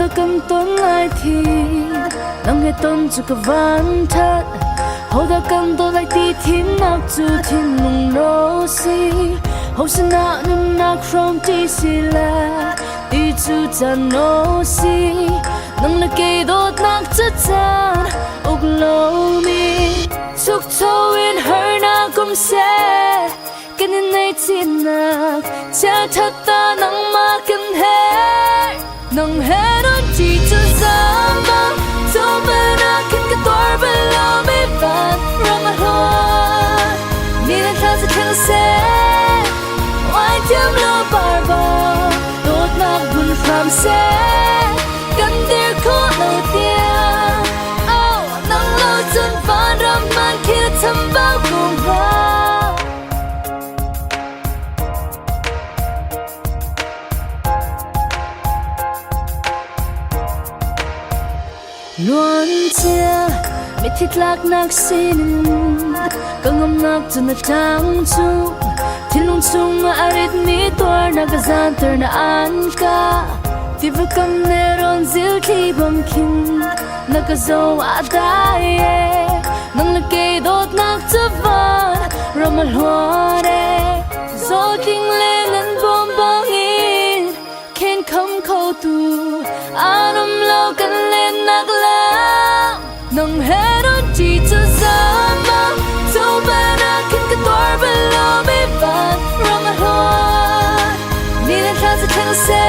ta cầm tôn lại thì nắng hết tôn cho cả văn thất hầu ta cầm tôn lại thì thiên nạc chu thiên mong nô si hầu sinh nạc nung nạc from ti si la đi chu chan nô si nang la kê đốt nạc chu chan uk lâu mi chúc cho in hơi na cũng sẽ cái nên này tin nạc cha thật ta nang ma cần hết nang hết ơn chỉ cho giang băng cho bên na kinh cái tuổi bên lâu mi van rong mà hoa mi lên thang sẽ thang sẽ oai tiêm lo bar bar đốt nạc buồn phàm sẽ cần dir khó lâu tiếng nang lâu chân van ram man kia thầm bao cùng vào luan chia mẹ thịt lạc nạc xin càng ngâm nạc cho nó trắng chu thiên lung chung mà arit mi toar na gazan ter na an ka ti va kam ne ron zil ki bom kin na gazo adaye nang la ke dot nak chavan ramal hore zo ting le nan bom bong in ken kham khâu tu anam lo kan lên nạc lam nang heron chỉ cho zama so bana kin ka tor below me van rong hoa ni na tha sa thang se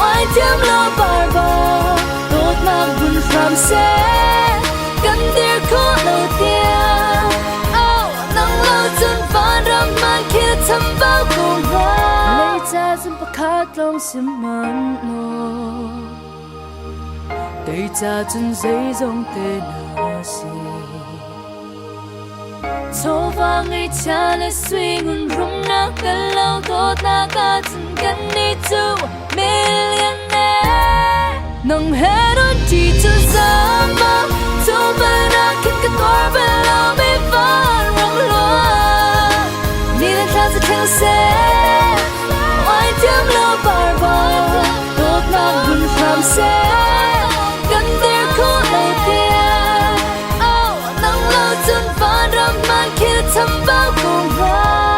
oai tiam lo bar bar đốt nạc buồn phàm se kan dir khó lâu tiếng nang lo chân van ram man kia thầm bao cùng vào lấy cha chân pa khát long sim man no đầy cha chân giấy dòng tên na si cho vang ngày cha le suy ngun rung na ka lâu đốt na ka chân kan ni tu millionaire nang heron chỉ cho zama cho bana kin ka tor below me van rong loa ni na tha sa thang se oai tiam lo bar bar đốt na buồn phàm se cần dir khó lâu tiếng nang lâu chân van ram man kia thầm bao cùng vào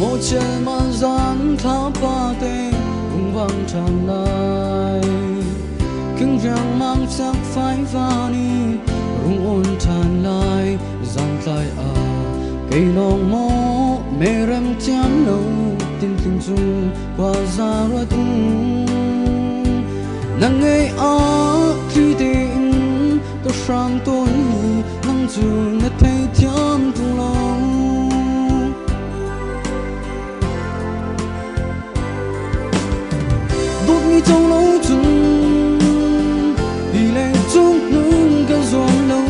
một trời man giang tháo ba tê cùng vang tràn lại kinh răng mang sắc phai vani rung ôn tràn lại giang tai cây nong mô mê rem chán nâu tin tin chung qua ra ra tung nang ngày khi tình tôi sang tôi nang dù na thấy thiam trong lòng mi trong lâu chung đi lên chung nương cả giòn lâu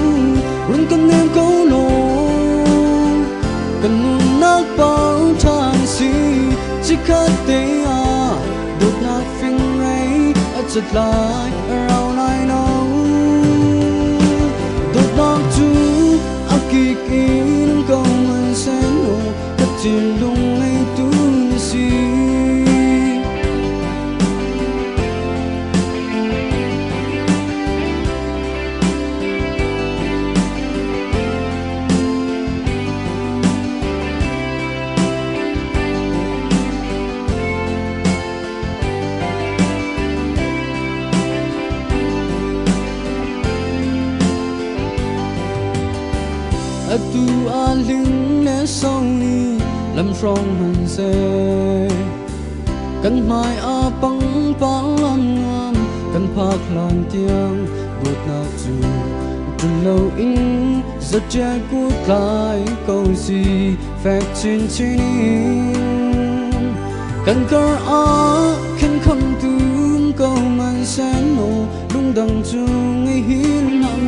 rung cần em câu lô cần nát bao thang si chỉ khát tê đột nát phình ấy chợt lại around I know đột nát chú kỳ kín câu mình sẽ nổ cất tiền lung ấy tu si tu linh nè sau ni lâm song hàn se kan mai pang ngam kan phak lan tiang bút na chu tun lâu in giật che cút lại câu gì phép chín chín kan kar khen không tum câu man sen nô lung đằng chung ngay hin hằng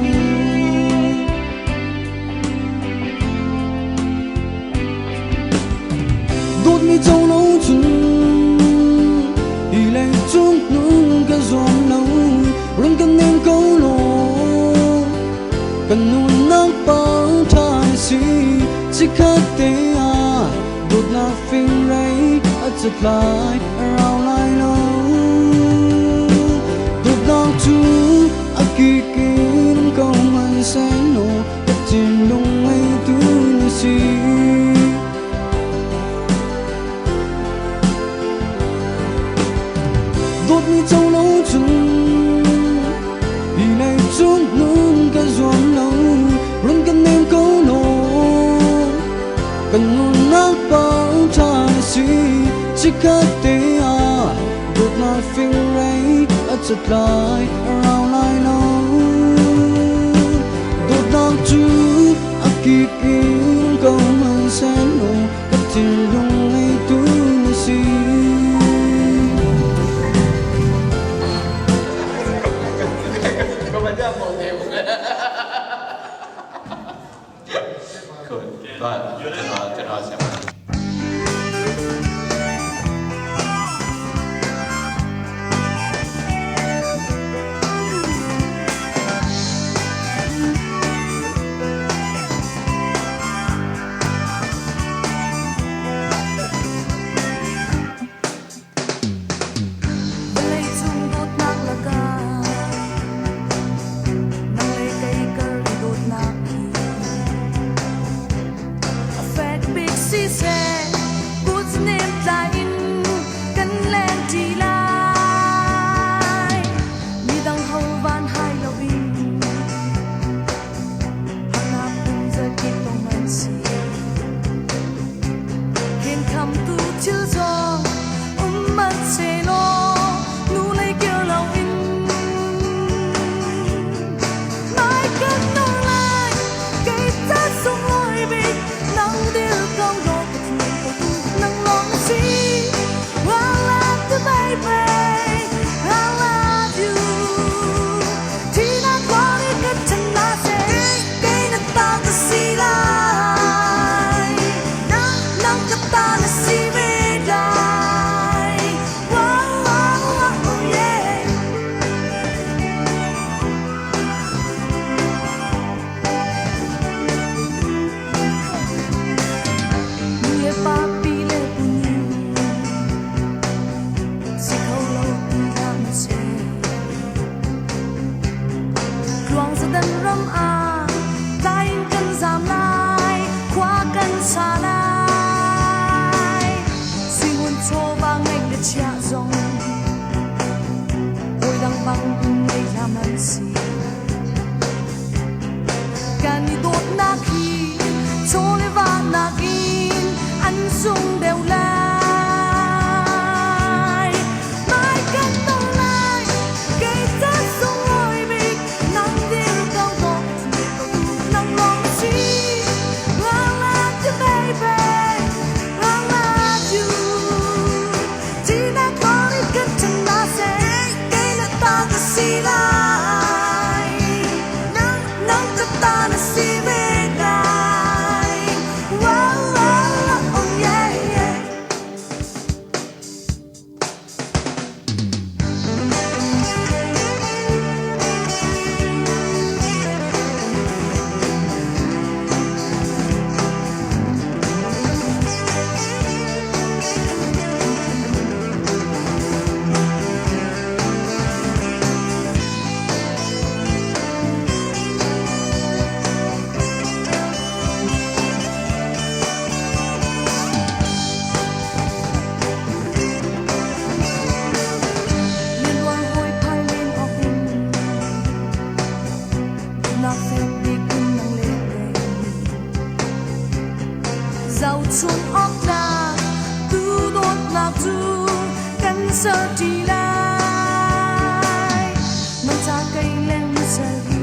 chung nung cái giòn lâu rung cái nem câu lô cần nun nắng bao thay chỉ khát té à đột na phình rây ở chật lại rào lại lâu đột na chú ở kỳ kín câu man sáng nổ tất nhiên đông ấy tu si đột mi châu lâu chung vì này chút nung cái giòn lâu rung cái nem câu nổ cần nun nắng bao thay chỉ khát té à đột na phình rây ở chật lại rào lại lâu đột na chú ở kỳ kín câu man sáng nổ tất nhiên đông ấy tu si Cho nó xem. giàu chuông óc ra cứ đốt lạc du cắn sơ chỉ lại nông cha cây lên sơ đi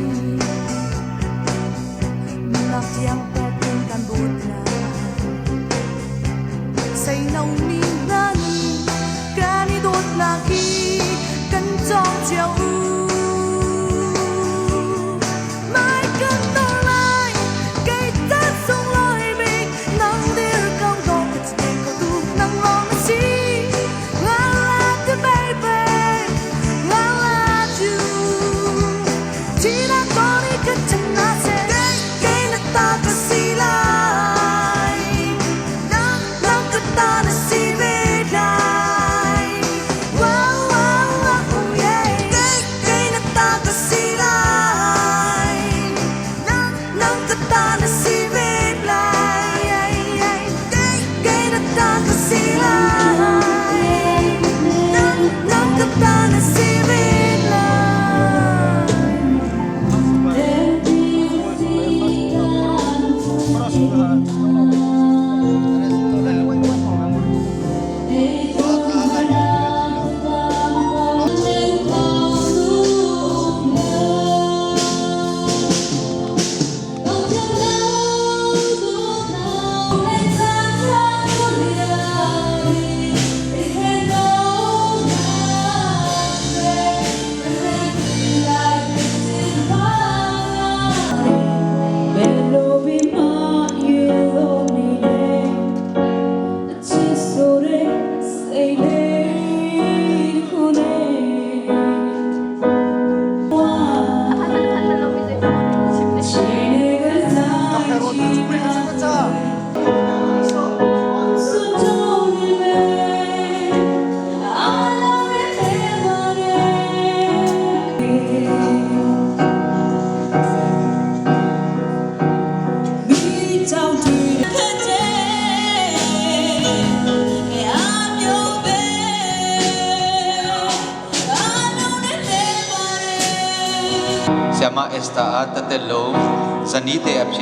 nạp tiếng bè cùng can bột na say nâu mi nani cani đốt lạc khi cắn trong chiều baby lama esta at telom zanite apsi